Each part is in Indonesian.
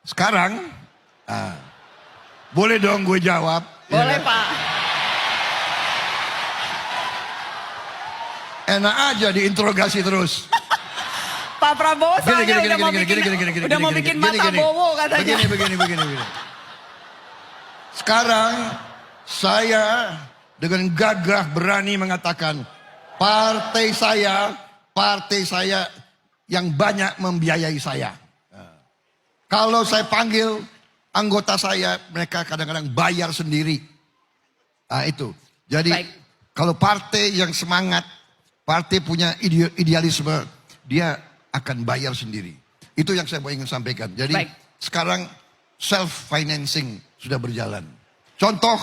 Sekarang, boleh dong gue jawab? Boleh ya, Pak. Enak aja diinterogasi terus. Pak Prabowo soalnya udah mau bikin mata bowo katanya. Begini. Sekarang saya dengan gagah berani mengatakan partai saya yang banyak membiayai saya. Kalau saya panggil anggota saya, mereka kadang-kadang bayar sendiri. Nah itu. Jadi Baik. kalau partai yang semangat, partai punya idealisme, dia akan bayar sendiri. Itu yang saya ingin sampaikan. Jadi Baik. sekarang self-financing sudah berjalan. Contoh,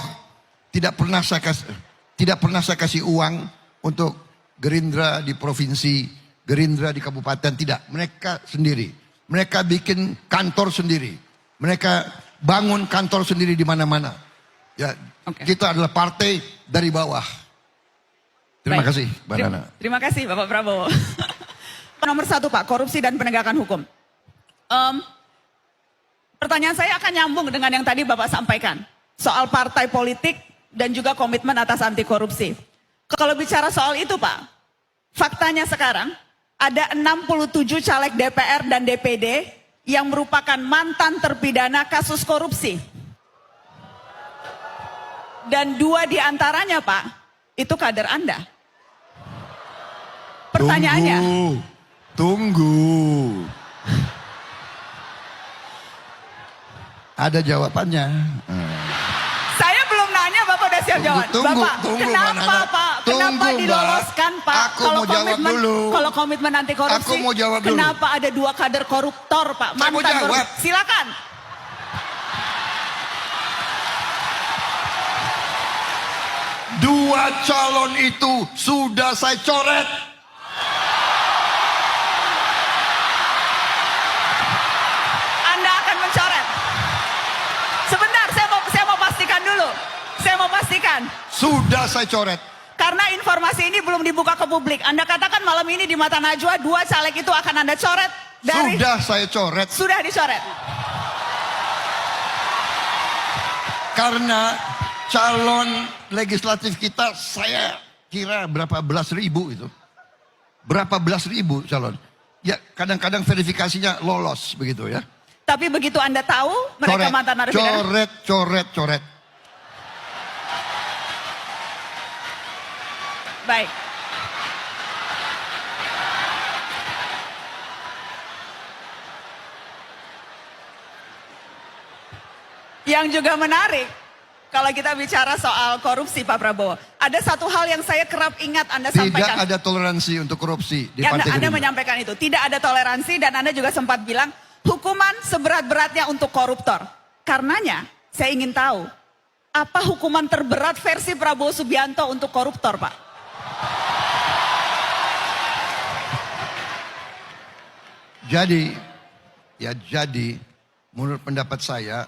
tidak pernah saya kasih uang untuk Gerindra di provinsi, Gerindra di kabupaten, tidak. Mereka sendiri. Mereka bikin kantor sendiri. Mereka bangun kantor sendiri di mana-mana. Ya, Kita adalah partai dari bawah. Terima kasih, Mbak Nana. Terima kasih Bapak Prabowo. Nomor 1 Pak, korupsi dan penegakan hukum. Pertanyaan saya akan nyambung dengan yang tadi Bapak sampaikan. Soal partai politik dan juga komitmen atas anti korupsi. Kalau bicara soal itu Pak, faktanya sekarang ada 67 caleg DPR dan DPD yang merupakan mantan terpidana kasus korupsi. Dan 2 diantaranya Pak, itu kader Anda. Pertanyaannya. Tunggu. Ada jawabannya. Saya belum nanya, Bapak udah siap jawab. Bapak, kenapa Pak? Kenapa diloloskan Pak? Kalau komitmen anti korupsi, aku mau jawab dulu. Kenapa ada 2 kader koruptor Pak? Saya mau jawab. Silakan. Dua calon itu sudah saya coret. Anda akan mencoret. Sebentar, saya mau pastikan dulu. Saya mau pastikan. Sudah saya coret. Karena informasi ini belum dibuka ke publik. Anda katakan malam ini di mata Najwa 2 caleg itu akan Anda coret dari. Sudah saya coret. Sudah dicoret. Karena calon legislatif kita saya kira berapa belas ribu itu. Berapa belas ribu calon. Ya kadang-kadang verifikasinya lolos begitu ya. Tapi begitu Anda tahu mereka mantan narapidana. Coret. Baik. Yang juga menarik, kalau kita bicara soal korupsi Pak Prabowo, ada satu hal yang saya kerap ingat Anda sampaikan. Tidak ada toleransi untuk korupsi di ya, Partai Anda Gerindra. menyampaikan itu, tidak ada toleransi dan Anda juga sempat bilang hukuman seberat-beratnya untuk koruptor. Karenanya saya ingin tahu, apa hukuman terberat versi Prabowo Subianto untuk koruptor Pak? Jadi menurut pendapat saya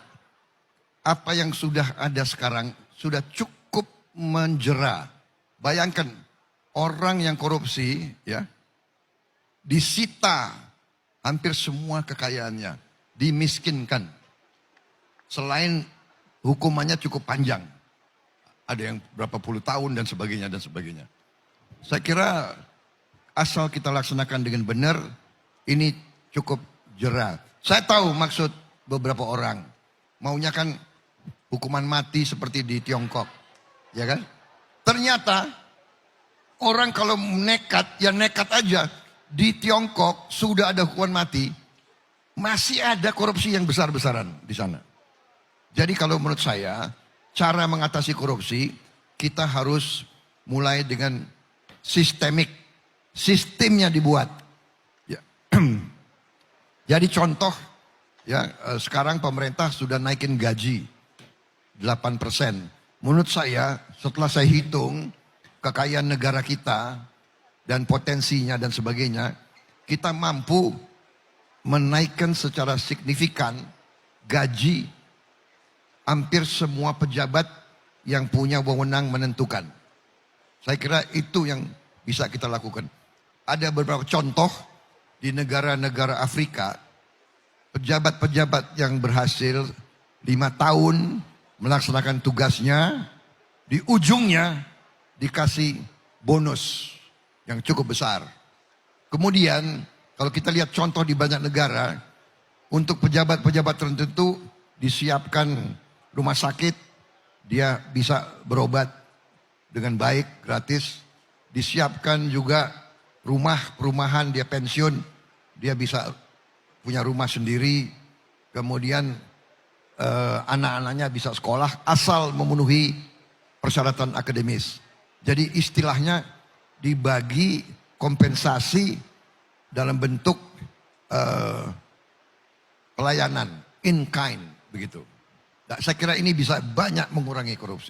apa yang sudah ada sekarang sudah cukup menjera. Bayangkan orang yang korupsi ya disita hampir semua kekayaannya, dimiskinkan. Selain hukumannya cukup panjang. Ada yang berapa puluh tahun dan sebagainya. Saya kira asal kita laksanakan dengan benar, ini cukup jera. Saya tahu maksud beberapa orang. Maunya kan hukuman mati seperti di Tiongkok. Ya kan? Ternyata orang kalau nekat, ya nekat aja. Di Tiongkok sudah ada hukuman mati. Masih ada korupsi yang besar-besaran di sana. Jadi kalau menurut saya, cara mengatasi korupsi, kita harus mulai dengan sistemik. Sistemnya dibuat. Ya. Jadi contoh, ya sekarang pemerintah sudah naikin gaji 8%. Menurut saya, setelah saya hitung kekayaan negara kita dan potensinya dan sebagainya, kita mampu menaikkan secara signifikan gaji hampir semua pejabat yang punya wewenang menentukan. Saya kira itu yang bisa kita lakukan. Ada beberapa contoh di negara-negara Afrika pejabat-pejabat yang berhasil 5 tahun melaksanakan tugasnya, di ujungnya dikasih bonus yang cukup besar. Kemudian kalau kita lihat contoh di banyak negara, untuk pejabat-pejabat tertentu disiapkan rumah sakit, dia bisa berobat dengan baik, gratis. Disiapkan juga perumahan, dia pensiun, dia bisa punya rumah sendiri. Kemudian anak-anaknya bisa sekolah asal memenuhi persyaratan akademis. Jadi istilahnya dibagi kompensasi dalam bentuk pelayanan in kind begitu. Nah, saya kira ini bisa banyak mengurangi korupsi.